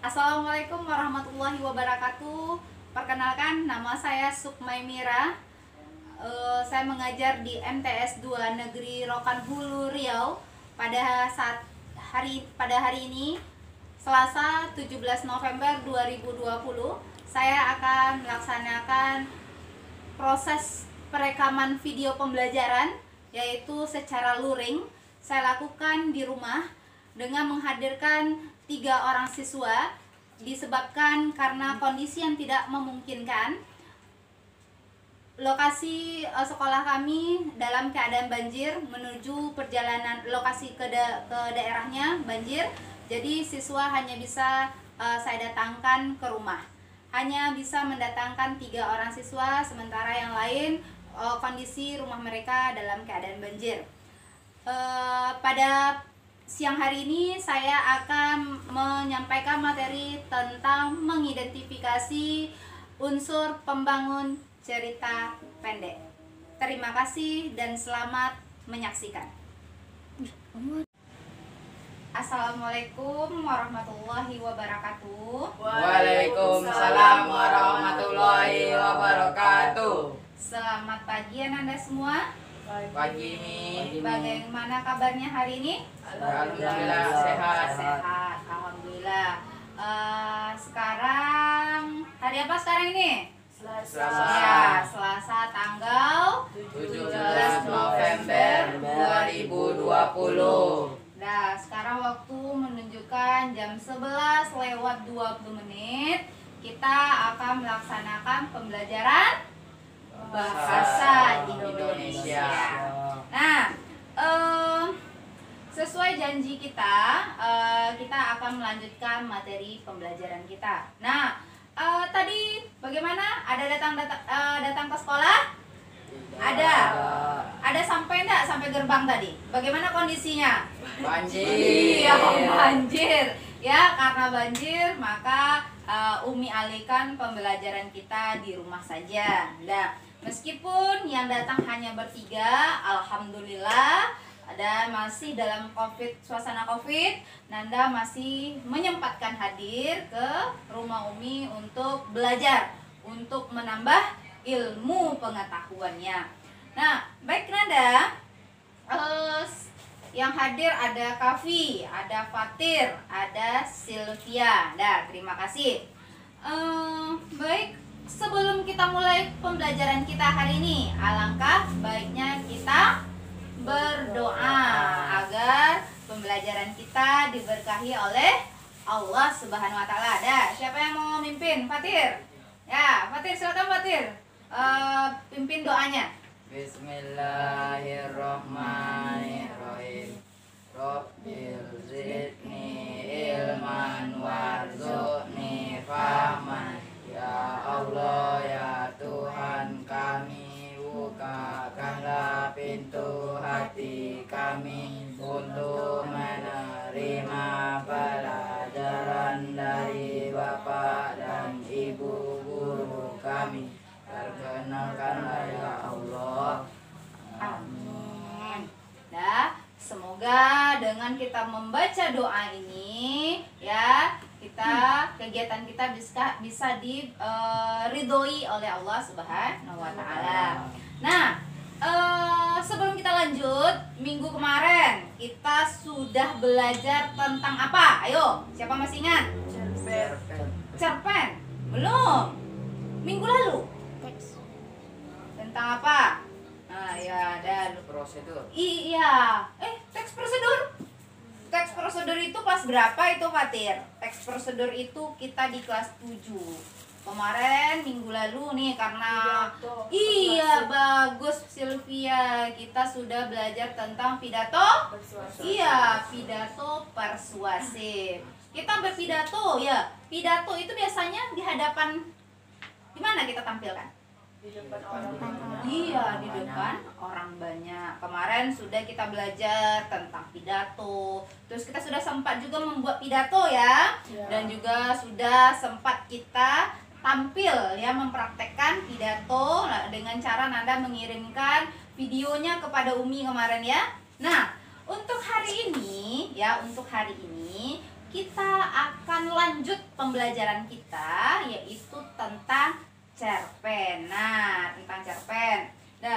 Assalamualaikum warahmatullahi wabarakatuh. Perkenalkan, nama saya Sukmaimira. Saya mengajar di MTS 2 Negeri Rokan Hulu Riau. Pada hari ini, Selasa 17 November 2020, saya akan melaksanakan proses perekaman video pembelajaran, yaitu secara luring. Saya lakukan di rumah dengan menghadirkan 3 orang siswa, disebabkan karena kondisi yang tidak memungkinkan. Lokasi sekolah kami dalam keadaan banjir, menuju perjalanan lokasi ke daerahnya banjir. Jadi siswa hanya bisa saya datangkan ke rumah. Hanya bisa mendatangkan 3 orang siswa, sementara yang lain kondisi rumah mereka dalam keadaan banjir. Pada siang hari ini saya akan menyampaikan materi tentang mengidentifikasi unsur pembangun cerita pendek. Terima kasih dan selamat menyaksikan. Assalamualaikum warahmatullahi wabarakatuh. Waalaikumsalam warahmatullahi wabarakatuh. Selamat pagi Anda semua. Pagi Mi. Bagaimana kabarnya hari ini? Alhamdulillah sehat. Sehat, alhamdulillah. Sekarang hari apa sekarang ini? Selasa. Ya, Selasa tanggal 17 November 2020. Nah, sekarang waktu menunjukkan jam 11 lewat 20 menit. Kita akan melaksanakan pembelajaran bahasa Indonesia. Nah, sesuai janji kita, kita akan melanjutkan materi pembelajaran kita. Nah, tadi bagaimana? Ada datang ke sekolah? Ada sampai enggak sampai gerbang tadi? Bagaimana kondisinya? Banjir. Iya, banjir. Ya, karena banjir maka Umi alihkan pembelajaran kita di rumah saja. Nah, meskipun yang datang hanya bertiga, alhamdulillah, dan masih dalam suasana COVID, Nanda masih menyempatkan hadir ke rumah Umi untuk belajar, untuk menambah ilmu pengetahuannya. Nah, baik Nanda, yang hadir ada Kavi, ada Fatir, ada Sylvia. Nah, terima kasih. Baik, sebelum kita mulai pembelajaran kita hari ini, alangkah baiknya kita berdoa agar pembelajaran kita diberkahi oleh Allah Subhanahu wa taala. Dah, siapa yang mau mimpin? Fatir. Ya, Fatir, silakan Fatir. Pimpin doanya. Bismillahirrahmanirrahim. Rabbil zidni ilman warzuqni fahman. Ya Allah, ya Tuhan kami, bukakanlah pintu hati kami untuk menerima pelajaran dari Bapak dan Ibu guru kami. Perkenalkanlah ya Allah. Amin. Nah, semoga dengan kita membaca doa ini, ya, kegiatan kita bisa diridhoi oleh Allah Subhanahu wa taala. Nah, sebelum kita lanjut, minggu kemarin kita sudah belajar tentang apa? Ayo, siapa masih ingat? Cerpen. Belum. Minggu lalu. Tentang apa? Nah, ya, dan Prosedur. iya. Teks prosedur. Teks prosedur itu kelas berapa itu, Fatir? Teks prosedur itu kita di kelas 7. Kemarin minggu lalu nih, karena iya, bagus Sylvia, kita sudah belajar tentang pidato. Iya, pidato persuasif. Kita berpidato ya. Pidato itu biasanya di hadapan, di mana kita tampilkan? Di depan orang banyak. Iya, di depan orang banyak. Kemarin sudah kita belajar tentang pidato. Terus kita sudah sempat juga membuat pidato ya. Dan juga sudah sempat kita tampil ya, mempraktekkan pidato dengan cara Nanda mengirimkan videonya kepada Umi kemarin ya. Nah, untuk hari ini kita akan lanjut lanjut pembelajaran kita, yaitu tentang cerpen. Nah, tentang cerpen. Nah,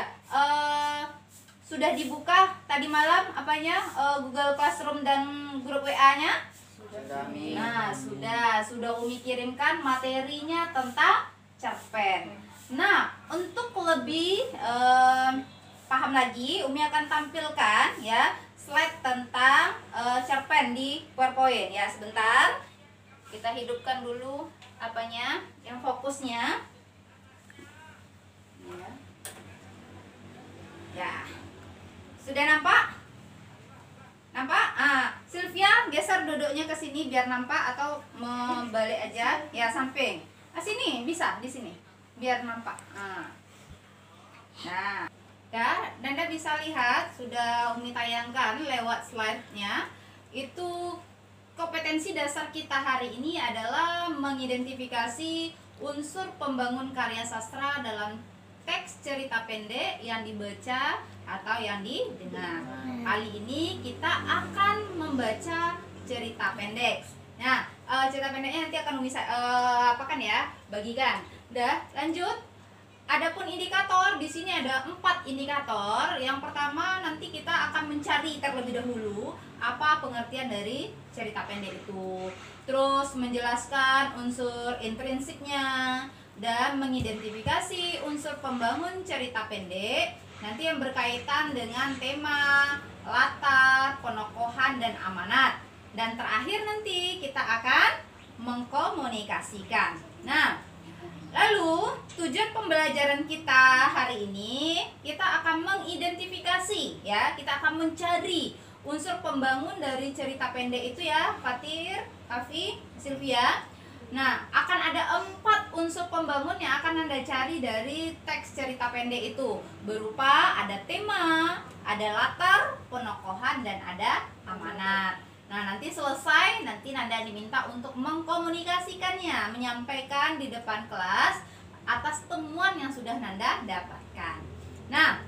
sudah dibuka tadi malam apanya, Google Classroom dan grup WA-nya? Sudah Mi. Nah, sudah Umi kirimkan materinya tentang cerpen. Nah, untuk lebih paham lagi, Umi akan tampilkan ya slide tentang cerpen di PowerPoint ya. Sebentar, kita hidupkan dulu apanya, yang fokusnya. Ya, sudah nampak? Nampak? Sylvia geser duduknya ke sini biar nampak, atau membalik aja ya, samping. Sini bisa, di sini biar nampak. Nah, ya, Anda bisa lihat sudah Umi tayangkan lewat slide-nya. Itu kompetensi dasar kita hari ini adalah mengidentifikasi unsur pembangun karya sastra dalam teks cerita pendek yang dibaca atau yang didengar. Kali ini kita akan membaca cerita pendek. Nah, cerita pendeknya nanti akan Umi apakan ya, bagikan. Udah, lanjut. Adapun indikator, di sini ada 4 indikator. Yang pertama, nanti kita akan mencari terlebih dahulu apa pengertian dari cerita pendek itu. Terus menjelaskan unsur intrinsiknya dan mengidentifikasi unsur pembangun cerita pendek nanti yang berkaitan dengan tema, latar, penokohan, dan amanat. Dan terakhir nanti kita akan mengkomunikasikan. Nah, lalu tujuan pembelajaran kita hari ini, kita akan mengidentifikasi ya, kita akan mencari unsur pembangun dari cerita pendek itu ya, Fatir, Kafi, Sylvia. Nah, akan ada 4 unsur pembangun yang akan Anda cari dari teks cerita pendek itu, berupa ada tema, ada latar, penokohan, dan ada amanat. Nah, nanti selesai, nanti Anda diminta untuk mengkomunikasikannya, menyampaikan di depan kelas atas temuan yang sudah Nanda dapatkan. Nah,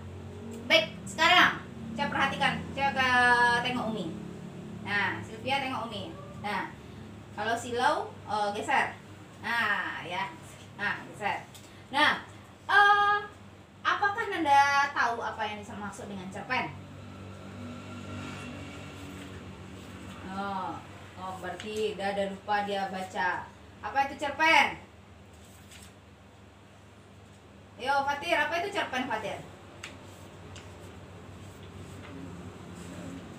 baik, sekarang coba perhatikan, coba tengok Umi. Nah, Sylvia tengok Umi. Nah, kalau silau geser. Nah, ya. Nah, geser. Nah, apakah Nanda tahu apa yang dimaksud dengan cerpen? Berarti udah ada lupa dia baca. Apa itu cerpen? Yo, Fatir, apa itu cerpen, Fatir?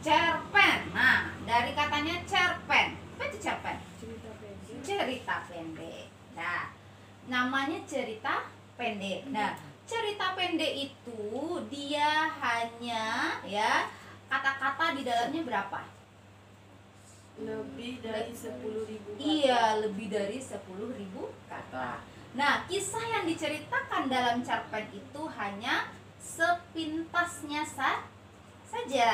Cerpen. Nah, dari katanya cerpen. Apa itu cerpen? Cerita pendek. Nah, namanya cerita pendek. Nah, cerita pendek itu dia hanya ya, kata-kata di dalamnya berapa? Lebih dari 10.000 kata. Iya, lebih dari 10.000 kata. Nah, kisah yang diceritakan dalam cerpen itu hanya sepintasnya saja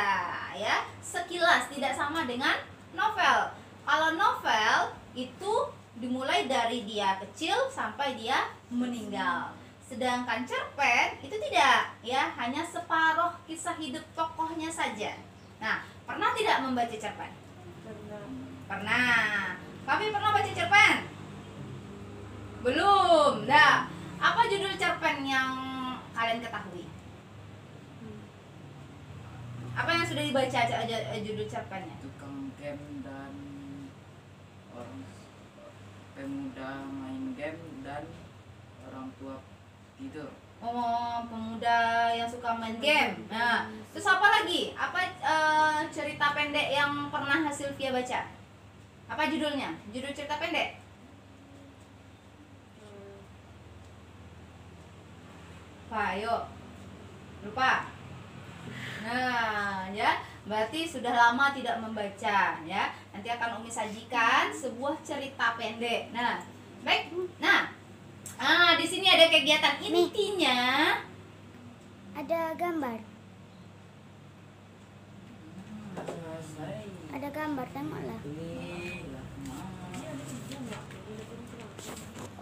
ya, sekilas, tidak sama dengan novel. Kalau novel itu dimulai dari dia kecil sampai dia meninggal. Sedangkan cerpen itu tidak, ya, hanya separuh kisah hidup tokohnya saja. Nah, pernah tidak membaca cerpen? Pernah. Kami pernah baca cerpen? Belum. Nah, apa judul cerpen yang kalian ketahui? Apa yang sudah dibaca aja judul cerpennya? Tukang game dan orang pemuda main game dan orang tua tidur. Oh, pemuda yang suka main game. Nah, terus apa lagi? Apa cerita pendek yang pernah Sylvia baca? Apa judulnya? Judul cerita pendek? Apa? Yuk. Lupa. Nah, ya, berarti sudah lama tidak membaca, ya. Nanti akan Umi sajikan sebuah cerita pendek. Nah, baik. Nah, di sini ada kegiatan intinya. Ada gambar. Ada gambar, tengoklah.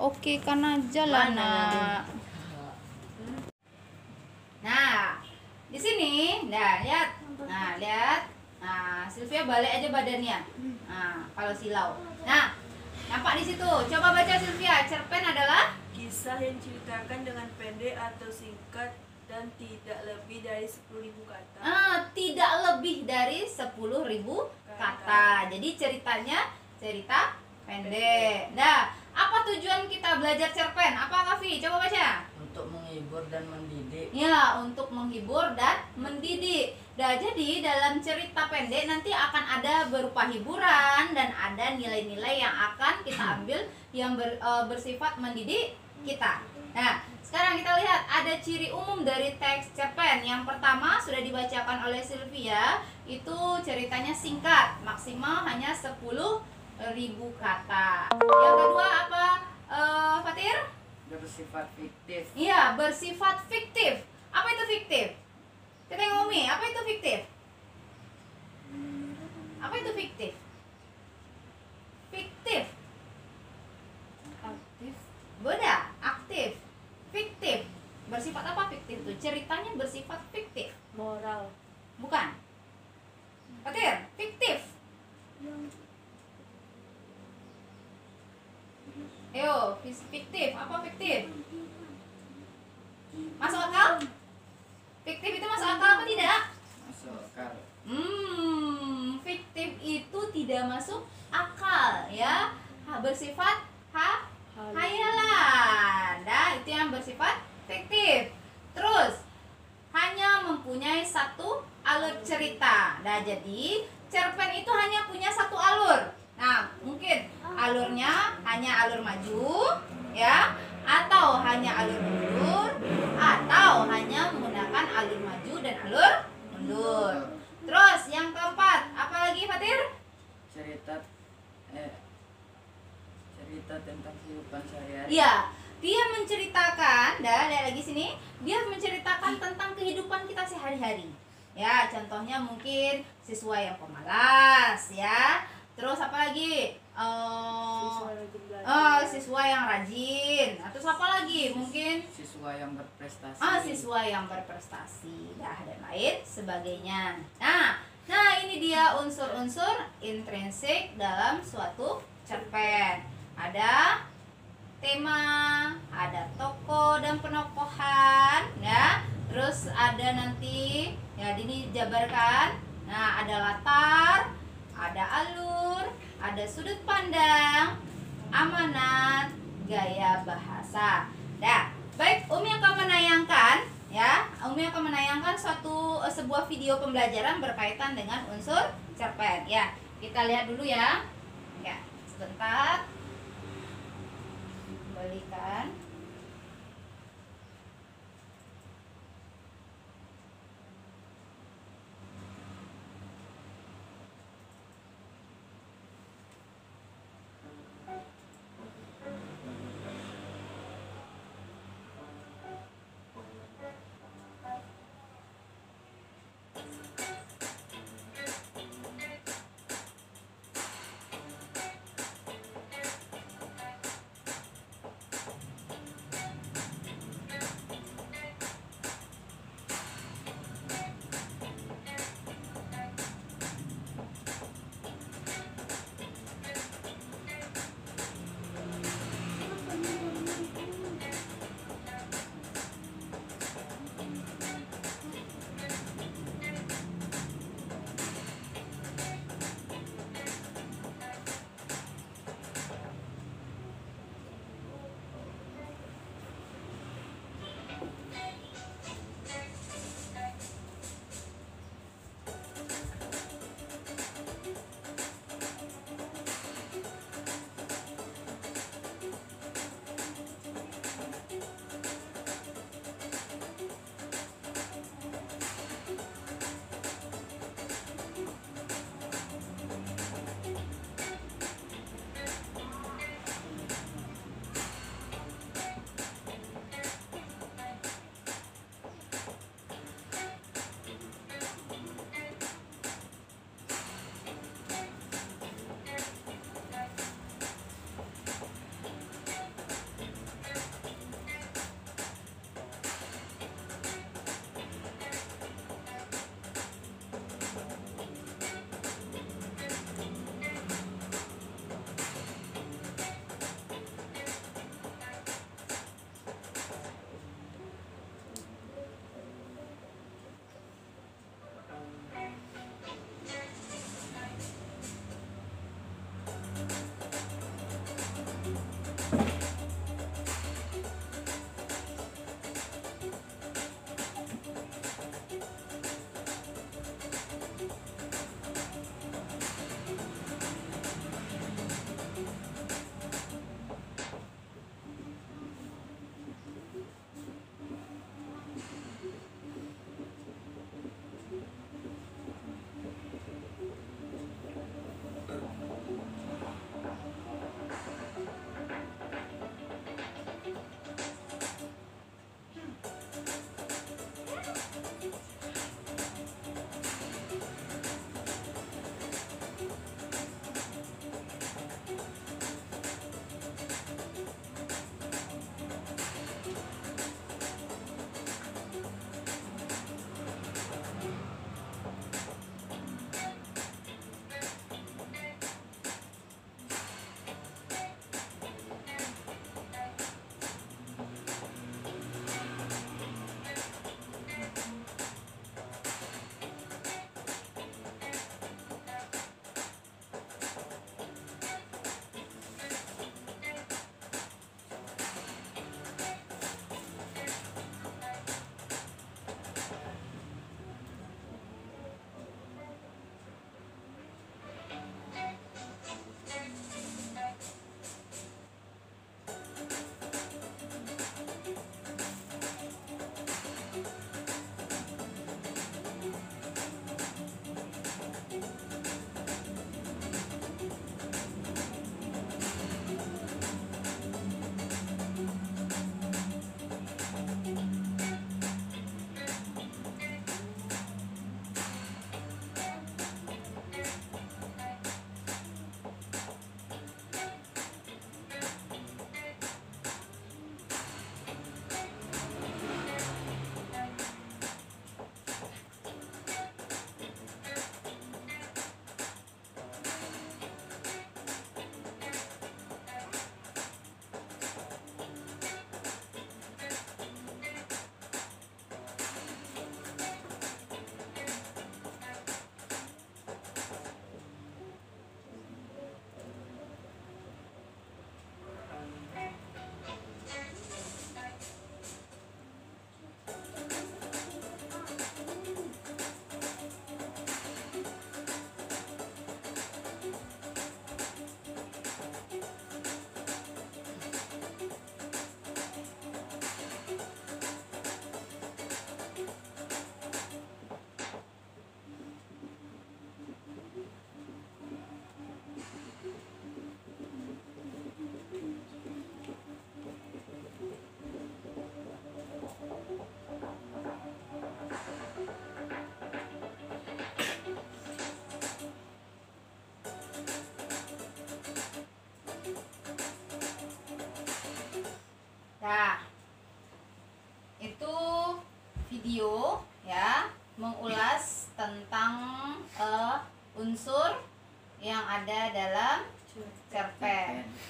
Oke, karena jalan. Nah, di sini, nah lihat, Sylvia balik aja badannya. Nah, kalau silau. Nah, Nampak di situ. Coba baca Sylvia. Cerpen adalah Kisah yang diceritakan dengan pendek atau singkat dan tidak lebih dari 10.000 kata. tidak lebih dari 10.000 kata. Jadi ceritanya cerita pendek. Nah, apa tujuan kita belajar cerpen? Apa Kavi? Coba baca. Untuk menghibur dan mendidik. Ya, untuk menghibur dan mendidik. Nah, jadi dalam cerita pendek nanti akan ada berupa hiburan dan ada nilai-nilai yang akan kita ambil yang bersifat mendidik kita. Nah, sekarang kita lihat ada ciri umum dari teks cerpen. Yang pertama sudah dibacakan oleh Sylvia, itu ceritanya singkat, maksimal hanya 10.000 kata. Yang kedua apa, Fatir? Bersifat fiktif. Iya, bersifat fiktif. Apa itu fiktif? Kita yang Umi, apa itu fiktif? Apa itu fiktif? Fiktif. Aktif, Beda, aktif. Fiktif. Bersifat apa fiktif itu? Ceritanya bersifat fiktif. moral, Bukan. Fatir, fiktif. Ayo, fiktif. Apa fiktif? Masuk akal? Fiktif itu masuk akal apa tidak? Masuk akal. Fiktif itu tidak masuk akal ya. Bersifat hayalan. Nah, itu yang bersifat fiktif. Terus hanya mempunyai satu alur cerita. Nah, jadi cerpen itu hanya punya satu alur. Nah, mungkin alurnya hanya alur maju, ya, atau hanya alur mundur, atau hanya menggunakan alur maju dan alur mundur. Terus yang keempat, apa lagi Fatir? Cerita tentang kehidupan sehari-hari. Iya, dia menceritakan, lihat lagi sini, dia menceritakan tentang kehidupan kita sehari-hari. Ya, contohnya mungkin siswa yang pemalas, ya. Terus apa lagi? siswa rajin belajar, Siswa yang rajin. Terus apa lagi? Mungkin Siswa yang berprestasi. siswa yang berprestasi, dan lain sebagainya. Nah, ini dia unsur-unsur intrinsik dalam suatu cerpen. Ada tema, ada tokoh dan penokohan, ya. Terus ada nanti, ya, ini jabarkan. Nah, ada latar, ada alur, ada sudut pandang, amanat, gaya bahasa. Nah, baik, Umi akan menayangkan, ya. Umi akan menayangkan sebuah video pembelajaran berkaitan dengan unsur cerpen. Ya, kita lihat dulu ya. Ya, sebentar. Kembalikan.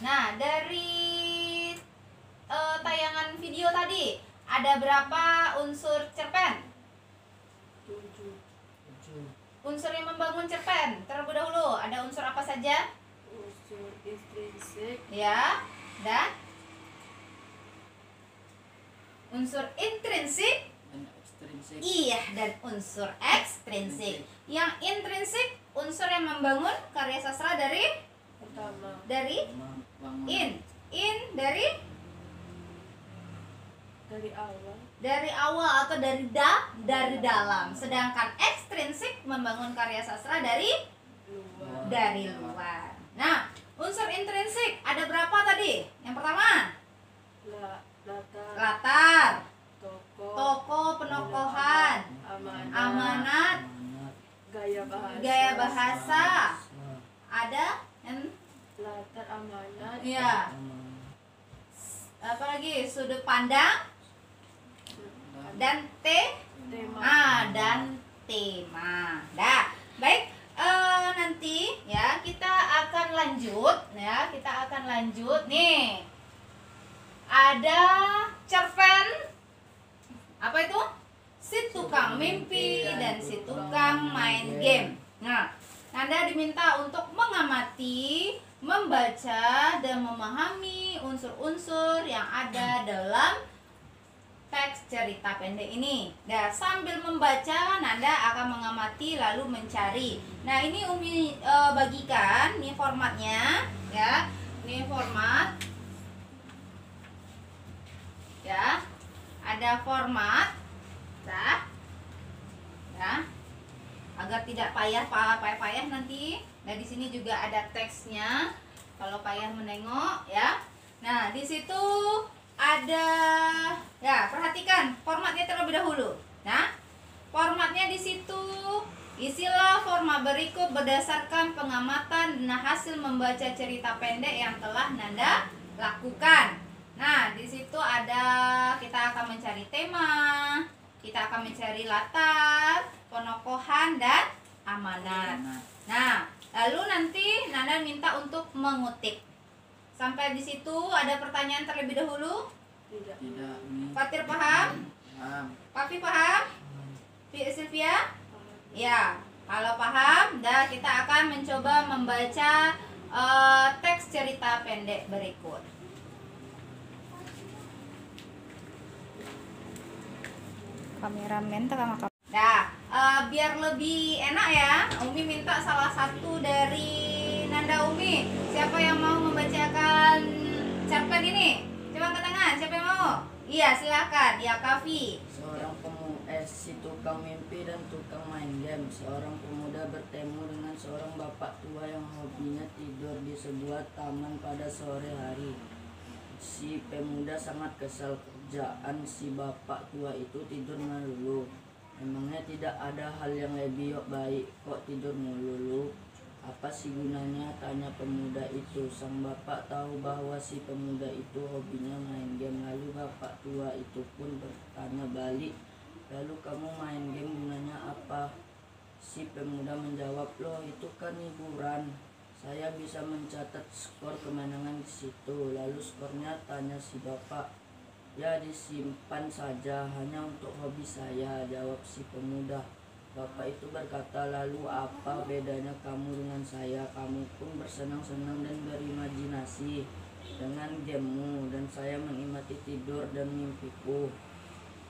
Nah, dari tayangan video tadi ada berapa unsur cerpen? 7. Unsur yang membangun cerpen terlebih dahulu ada unsur apa saja? Unsur intrinsik, Ya, dan unsur intrinsik. dan ekstrinsik. Iya, dan unsur ekstrinsik. Yang intrinsik unsur yang membangun karya sastra dari pertama Bangun. in dari dari awal, awal atau dari dalam. Sedangkan ekstrinsik membangun karya sastra dari luar, luar. Nah, unsur intrinsik ada berapa tadi? Yang pertama, latar, latar, tokoh, tokoh penokohan, amanat, amanat, gaya bahasa. Ada yang latar, amanat, iya. Apa lagi? Sudut pandang dan tema, dan tema. Dah, baik. Nanti ya kita akan lanjut ya, kita akan lanjut nih. Ada cerpen apa itu? Si tukang mimpi dan si tukang main game. Nah, Anda diminta untuk mengamati, membaca dan memahami unsur-unsur yang ada dalam teks cerita pendek ini. Nah, sambil membaca, Nanda akan mengamati lalu mencari. Nah, ini Umi bagikan, ini formatnya, ya. Ini format, ya. Ada format, ya. Agar tidak payah nanti. Nah, di sini juga ada teksnya. Kalau payah menengok, ya. Nah, di situ ada, ya, perhatikan formatnya terlebih dahulu. Nah, formatnya di situ, isilah format berikut berdasarkan pengamatan dan hasil membaca cerita pendek yang telah Nanda lakukan. Nah, di situ ada, kita akan mencari tema, kita akan mencari latar, penokohan dan amanat. Nah, lalu nanti Nanda minta untuk mengutip. Sampai di situ ada pertanyaan terlebih dahulu. tidak, Fatir paham? Papi paham? Sylvia? Ya, kalau paham, dah kita akan mencoba membaca teks cerita pendek berikut. Kameramen tekan kamera. Nah, biar lebih enak ya, Umi minta salah satu dari Nanda Umi. Siapa yang mau membacakan cerpen ini? Coba angkat tangan, siapa yang mau? Iya, silakan. Ya, Kavi. Si tukang mimpi dan tukang main game. Seorang pemuda bertemu dengan seorang bapak tua yang hobinya tidur di sebuah taman pada sore hari. Si pemuda sangat kesal kerjaan si bapak tua itu tidur melulu. Emangnya tidak ada hal yang lebih baik kok tidur melulu? Apa sih gunanya? Tanya pemuda itu. Sang bapak tahu bahwa si pemuda itu hobinya main game. Lalu bapak tua itu pun bertanya balik, lalu kamu main game gunanya apa? Si pemuda menjawab, loh itu kan hiburan. Saya bisa mencatat skor kemenangan di situ. Lalu skornya, tanya si bapak. Ya disimpan saja, hanya untuk hobi saya, jawab si pemuda. Bapak itu berkata, lalu apa bedanya kamu dengan saya? Kamu pun bersenang-senang dan berimajinasi dengan gamemu, dan saya menikmati tidur dan mimpiku.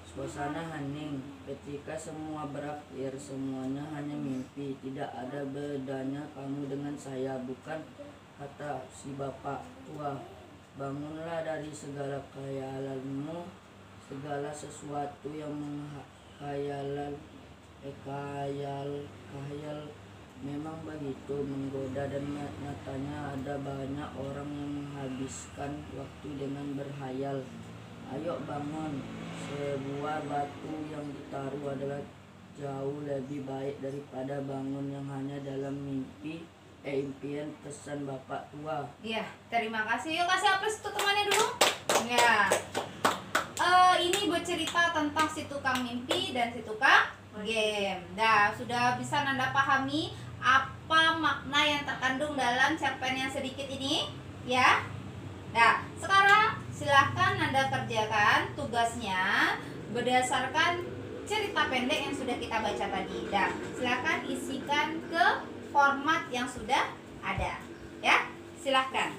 Suasana hening. Ketika semua berakhir, semuanya hanya mimpi. Tidak ada bedanya kamu dengan saya, bukan? Kata si bapak tua. Bangunlah dari segala khayalanmu. Segala sesuatu yang menghayal memang begitu menggoda, dan nyatanya ada banyak orang yang menghabiskan waktu dengan berhayal. Ayo bangun. Sebuah batu yang ditaruh adalah jauh lebih baik daripada bangun yang hanya dalam impian, pesan bapak tua. Iya, terima kasih. Yuk kasih aplaus untuk temannya dulu. Ya. Ini bercerita tentang si tukang mimpi dan si tukang game. Nah, sudah bisa Nanda pahami apa makna yang terkandung dalam cerpen yang sedikit ini? ya. Nah, sekarang silahkan Anda kerjakan tugasnya berdasarkan cerita pendek yang sudah kita baca tadi. Nah, silahkan isikan ke format yang sudah ada, ya. Silahkan.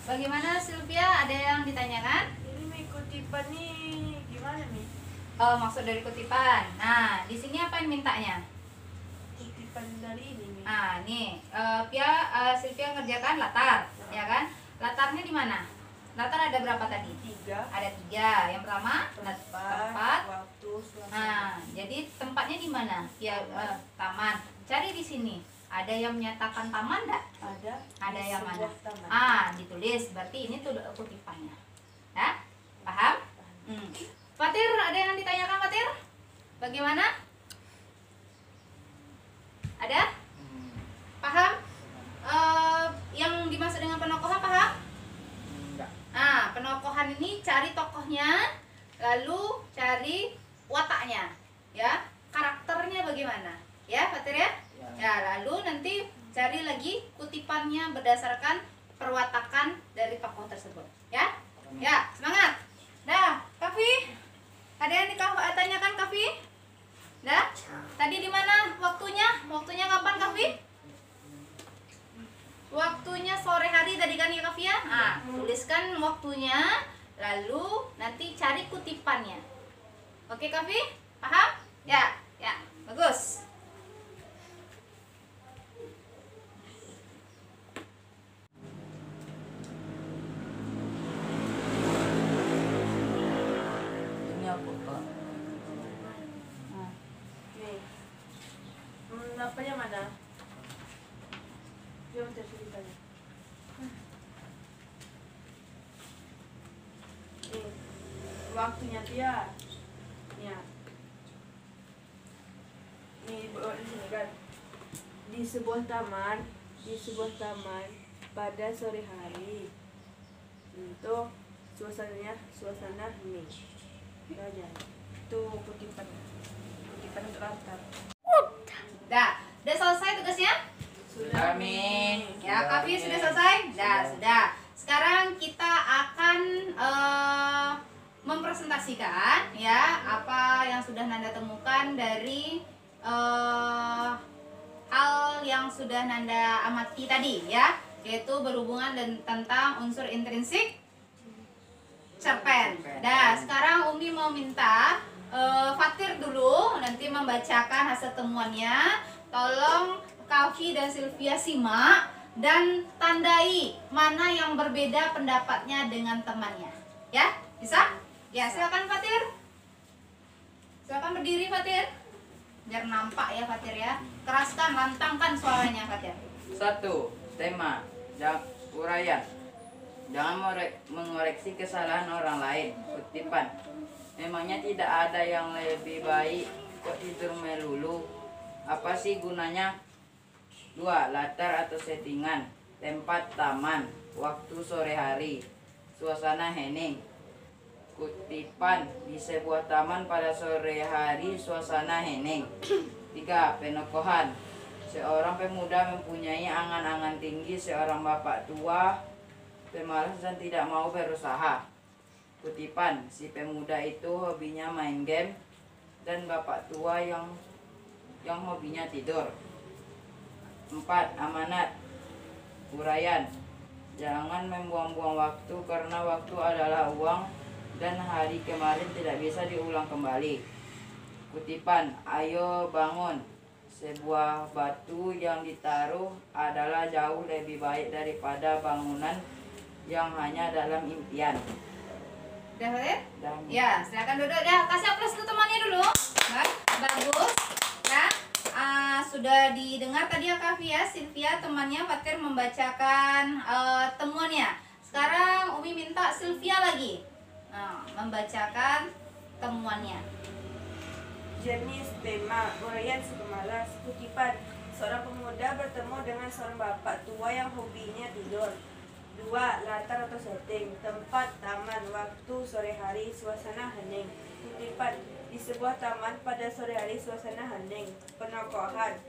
Bagaimana Sylvia? Ada yang ditanyakan? Ini mengikuti kutipan nih gimana nih? Maksud dari kutipan. Nah, di sini apa yang mintanya? Kutipan dari ini nih. Nah, nih, Sylvia ngerjakan latar, ya kan? Latarnya di mana? Latar ada berapa tadi? 3 Ada 3. Yang pertama, tempat. waktu, suasana. Nah, jadi tempatnya di mana? Ya, taman. Cari di sini. Ada yang menyatakan taman enggak? Ada di yang mana? sebuah taman. Ditulis. Berarti ini tuh kutipannya. Ya? Paham? Fatir, ada yang ditanyakan Fatir? Bagaimana? Ada? Paham? Yang dimaksud dengan penokohan paham? Enggak. Nah, penokohan ini cari tokohnya, lalu cari wataknya, ya, karakternya bagaimana, ya, Fatir ya? Ya, lalu nanti cari lagi kutipannya berdasarkan perwatakan dari tokoh tersebut, ya? Ya, semangat. Dah, Kavi, ada yang ditanyakan Kavi? Dah, tadi di mana waktunya? Waktunya kapan Kavi? Waktunya sore hari tadi kan ya Kavi ya? Nah, tuliskan waktunya, lalu nanti cari kutipannya. Oke Kavi? Paham? Ya, ya, bagus. Ini apa Pak? Nih. Apanya mana? Coba ceritanya. Nih. Waktunya dia. Ya. Nih di sini kan. Di sebuah taman pada sore hari. Untuk suasana ini. Aja. Itu kutipan untuk latar. Dah, udah selesai tugasnya? Sudah. Amin. Ya, Kavi sudah selesai? Dah, sudah. Sekarang kita akan mempresentasikan ya apa yang sudah Nanda temukan dari hal yang sudah Nanda amati tadi ya, yaitu berhubungan tentang unsur intrinsik cerpen. Dah, sekarang Umi mau minta Fatir dulu nanti membacakan hasil temuannya. Tolong Kavi dan Sylvia simak dan tandai mana yang berbeda pendapatnya dengan temannya. Ya, bisa? Ya, silakan Fatir. Silakan berdiri Fatir. Biar nampak ya Fatir ya. Keraskan, lantangkan suaranya Fatir. 1. Tema uraian. Jangan mengoreksi kesalahan orang lain. Kutipan. Memangnya tidak ada yang lebih baik kok tidur melulu. Apa sih gunanya? 2. Latar atau settingan. Tempat taman. Waktu sore hari. Suasana hening. Kutipan. Di sebuah taman pada sore hari suasana hening. 3. Penokohan. Seorang pemuda mempunyai angan-angan tinggi. Seorang bapak tua pemalas dan tidak mau berusaha. Kutipan, si pemuda itu hobinya main game dan bapak tua yang hobinya tidur. 4. Amanat. Uraian. Jangan membuang-buang waktu karena waktu adalah uang dan hari kemarin tidak bisa diulang kembali. Kutipan, ayo bangun. Sebuah batu yang ditaruh adalah jauh lebih baik daripada bangunan yang hanya dalam impian. Udah Fatir? Dan Ya, silakan duduk. Dah, kasih aplaus ke temannya dulu. Bagus. Ya, sudah didengar tadi ya Kavi ya, Sylvia temannya Fatir membacakan temuannya. Sekarang Umi minta Sylvia lagi membacakan temuannya. Jenis tema uraian si pemalas. Kutipan, seorang pemuda bertemu dengan seorang bapak tua yang hobinya tidur. 2. Latar atau setting, tempat, taman, waktu, sore hari, suasana hening. Kutipan, di sebuah taman pada sore hari, suasana hening. Penokohan,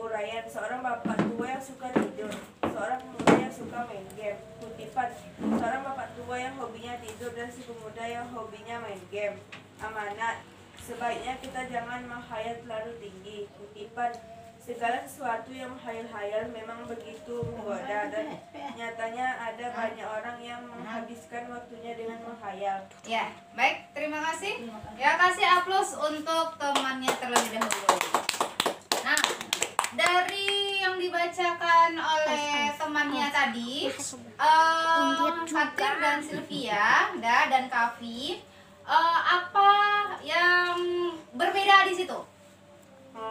uraian, seorang bapak tua yang suka tidur, seorang pemuda yang suka main game. Kutipan, seorang bapak tua yang hobinya tidur dan si pemuda yang hobinya main game. Amanat, sebaiknya kita jangan menghayal terlalu tinggi. Kutipan, segala sesuatu yang menghayal-hayal memang begitu menggoda dan nyatanya ada banyak orang yang menghabiskan waktunya dengan menghayal. Ya, baik, terima kasih. Ya, kasih aplaus untuk temannya terlebih dahulu. Nah, dari yang dibacakan oleh temannya tadi, Fatir dan Sylvia dan Kavi, apa yang berbeda di situ?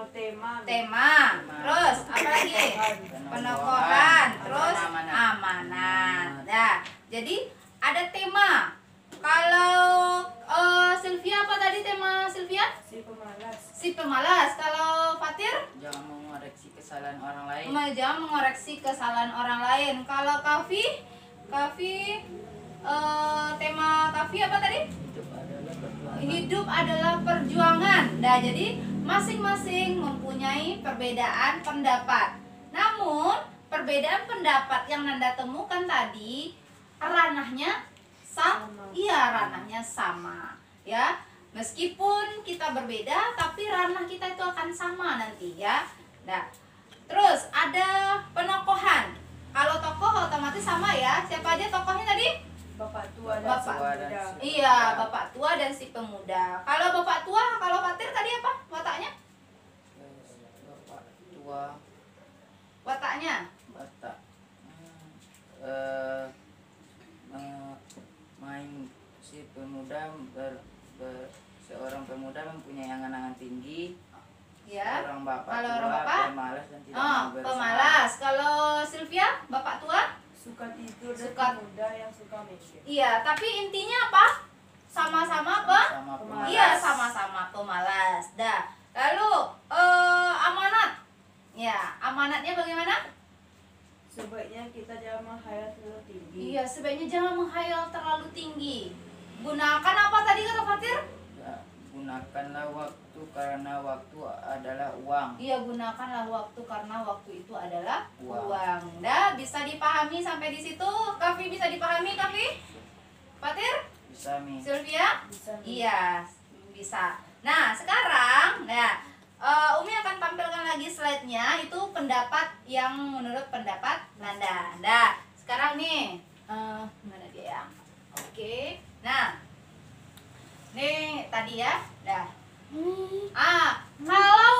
Tema, Terus apa lagi? Penokohan, terus amanat. Nah, jadi ada tema. Kalau Sylvia, apa tadi tema Sylvia? si pemalas. Si pemalas. Kalau Fatir? Jangan mengoreksi kesalahan orang lain. Jangan mengoreksi kesalahan orang lain. Kalau Kavi, tema Kavi apa tadi? Hidup adalah perjuangan. Nah, jadi masing-masing mempunyai perbedaan pendapat. Namun, perbedaan pendapat yang Nanda temukan tadi ranahnya ranahnya sama, ya. Meskipun kita berbeda, tapi ranah kita itu akan sama nanti, ya. Nah, terus ada penokohan. Kalau tokoh otomatis sama, ya. Siapa aja tokohnya tadi? Bapak tua dan Bapak. si pemuda. Iya, bapak tua dan si pemuda. Kalau bapak tua, kalau Fatir tadi apa wataknya? Bapak tua, Wataknya? batak, main si pemuda seorang pemuda mempunyai angan-angan tinggi. Ya. Seorang bapak Kalau tua, orang bapak? pemalas dan tidak Oh, mau berusaha. pemalas. Kalau Sylvia, bapak tua? Suka tidur dan Suka- pemuda yang suka main game. Iya, tapi intinya apa? Sama-sama apa? Sama pemalas. Iya, sama-sama pemalas. Dah. Lalu amanat. Ya, amanatnya bagaimana? Sebaiknya kita jangan menghayal terlalu tinggi. Iya, sebaiknya jangan menghayal terlalu tinggi. Gunakan apa tadi kata Fatir? Ya, gunakanlah waktu karena waktu adalah uang. Iya, gunakanlah waktu karena waktu itu adalah Uang. uang. Dah, bisa dipahami sampai di situ? Kavi bisa dipahami, Kavi? Fatir? Bisa mi. Sylvia? Bisa. Iya, bisa. Nah, sekarang, Umi akan tampilkan lagi slide-nya. Itu pendapat yang menurut pendapat Nanda. Nah, sekarang nih, mana dia ya? Oke. Nah, nih tadi ya. Dah. Kalau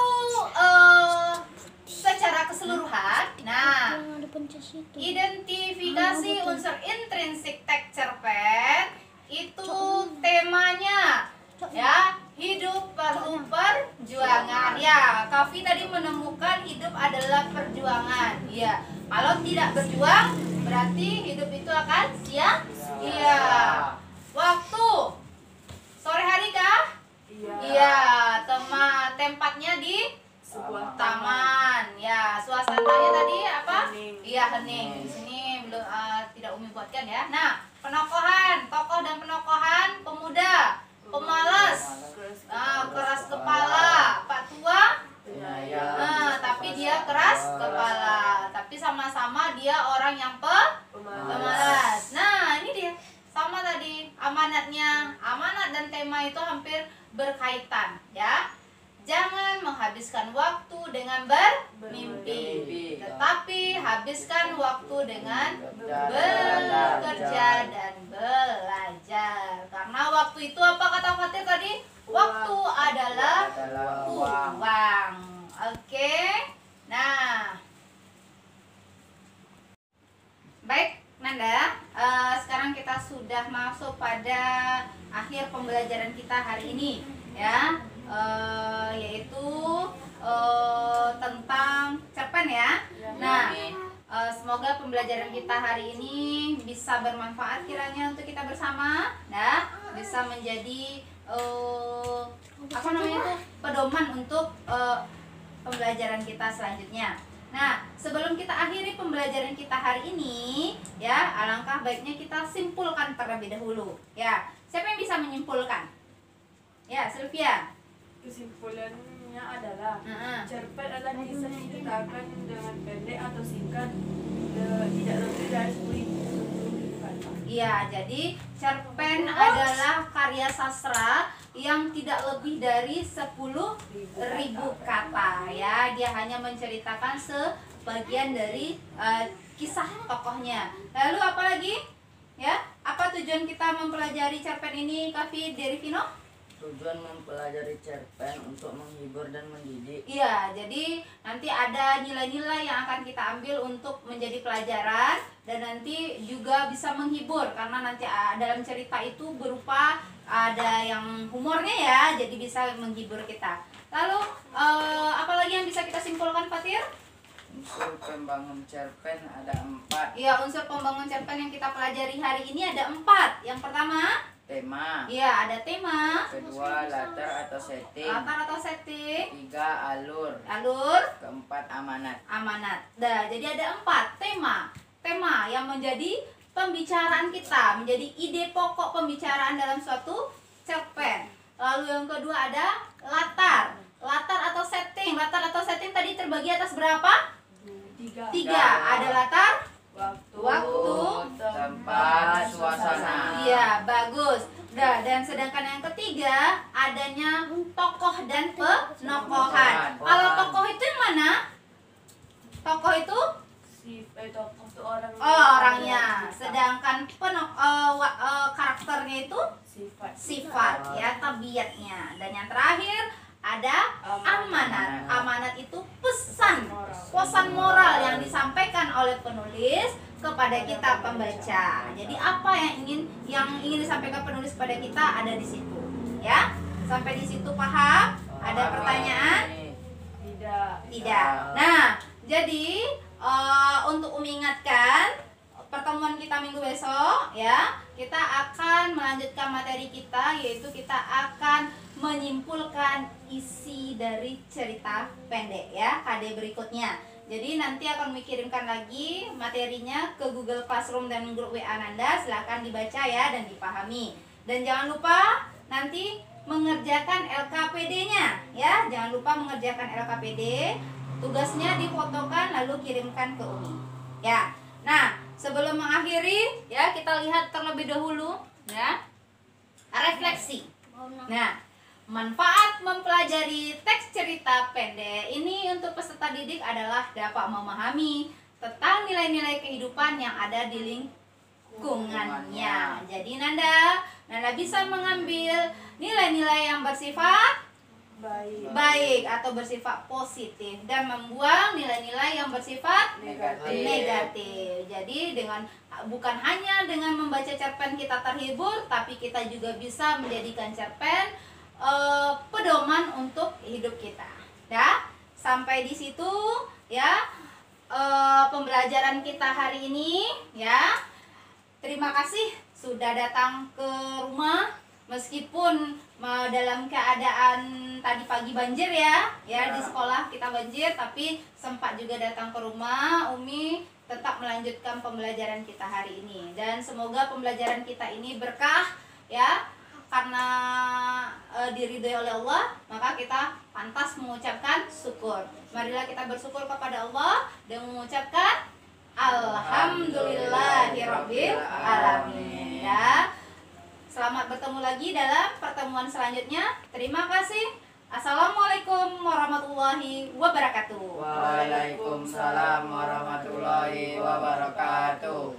secara keseluruhan, nah, Yang ada pencet situ. identifikasi unsur intrinsik teks cerpen itu temanya, ya, hidup perlu perjuangan. Ya, Kavi tadi menemukan hidup adalah perjuangan. Ya, kalau tidak berjuang berarti hidup itu akan sia-sia. Waktu sore hari kah? Iya. Iya, tempatnya di Sebuah taman. Ya, suasananya tadi apa? Hening. Iya, hening. Di sini belum tidak Umi buatkan ya. Nah, penokohan, tokoh dan penokohan pemuda, pemalas, keras kepala, Pak Tua. Penyayang. Tapi dia keras kepala. Tapi sama-sama dia orang yang pemalas. Nah, ini dia. Sama tadi amanatnya. Amanat dan tema itu hampir berkaitan, ya. Jangan menghabiskan waktu dengan bermimpi, tetapi habiskan waktu dengan bekerja dan belajar. Karena waktu itu apa kata Fatir tadi? Waktu adalah uang. Oke. Nah, baik Nanda, sekarang kita sudah masuk pada akhir pembelajaran kita hari ini, ya, yaitu tentang cerpen ya. Nah, semoga pembelajaran kita hari ini bisa bermanfaat kiranya untuk kita bersama, bisa menjadi apa namanya tuh, pedoman untuk pembelajaran kita selanjutnya. Nah, sebelum kita akhiri pembelajaran kita hari ini, ya, alangkah baiknya kita simpulkan terlebih dahulu. Ya, siapa yang bisa menyimpulkan? Ya, Sylvia. Kesimpulannya adalah Heeh. cerpen adalah kisah yang diceritakan dengan pendek atau singkat, tidak lebih dari 10 kata. Iya, jadi cerpen adalah karya sastra yang tidak lebih dari 10.000 kata, ya. Dia hanya menceritakan sebagian dari kisah tokohnya. Lalu apa lagi? Ya, apa tujuan kita mempelajari cerpen ini, Kavi Derivino? Tujuan mempelajari cerpen untuk menghibur dan mendidik. Iya, jadi nanti ada nilai-nilai yang akan kita ambil untuk menjadi pelajaran, dan nanti juga bisa menghibur karena nanti dalam cerita itu berupa ada yang humornya, ya, jadi bisa menghibur kita. Lalu apa lagi yang bisa kita simpulkan, Fatir? Unsur pembangun cerpen ada 4. Iya, unsur pembangun cerpen yang kita pelajari hari ini ada 4. Yang pertama, Tema. iya, ada tema. Kedua, latar atau setting. Latar atau setting. 3, alur. Alur. Keempat, amanat. Amanat. Nah, jadi ada 4 tema. Tema yang menjadi pembicaraan kita, menjadi ide pokok pembicaraan dalam suatu cerpen. Lalu yang kedua ada latar. Latar atau setting. Latar atau setting tadi terbagi atas berapa? 3. 3. Ada latar, waktu, tempat, suasana. iya, bagus. Nah, dan sedangkan yang ketiga adanya tokoh dan penokohan. Kalau tokoh itu yang mana? Tokoh itu Tokoh itu orang. orangnya. Sedangkan karakternya itu sifat, ya, tabiatnya. Dan yang terakhir ada amanat. Amanat itu pesan moral yang disampaikan oleh penulis kepada kita pembaca. Jadi apa yang ingin disampaikan penulis kepada kita ada di situ, ya. Sampai di situ paham? Ada pertanyaan? Tidak. Nah, jadi untuk mengingatkan pertemuan kita minggu besok, ya, kita akan melanjutkan materi kita, yaitu kita akan menyimpulkan isi dari cerita pendek, ya, KD berikutnya. Jadi nanti akan dikirimkan lagi materinya ke Google Classroom dan grup WA Nanda. Silahkan dibaca, ya, dan dipahami. Dan jangan lupa nanti mengerjakan LKPD-nya, ya. Jangan lupa mengerjakan LKPD. Tugasnya difotokan lalu kirimkan ke Umi, ya. Nah, sebelum mengakhiri, ya, kita lihat terlebih dahulu, ya, refleksi. Nah, manfaat mempelajari teks cerita pendek ini untuk peserta didik adalah dapat memahami tentang nilai-nilai kehidupan yang ada di lingkungannya. Jadi Nanda bisa mengambil nilai-nilai yang bersifat baik atau bersifat positif dan membuang nilai-nilai yang bersifat negatif. Jadi bukan hanya dengan membaca cerpen kita terhibur, tapi kita juga bisa menjadikan cerpen pedoman untuk hidup kita. Ya, sampai di situ, ya, pembelajaran kita hari ini, ya. Terima kasih sudah datang ke rumah meskipun dalam keadaan tadi pagi banjir, ya, di sekolah kita banjir, tapi sempat juga datang ke rumah. Umi tetap melanjutkan pembelajaran kita hari ini, dan semoga pembelajaran kita ini berkah, ya, karena diridhoi oleh Allah, maka kita pantas mengucapkan syukur. Marilah kita bersyukur kepada Allah dan mengucapkan alhamdulillahirabbil alamin. Ya. Selamat bertemu lagi dalam pertemuan selanjutnya. Terima kasih. Assalamualaikum warahmatullahi wabarakatuh. Waalaikumsalam warahmatullahi wabarakatuh.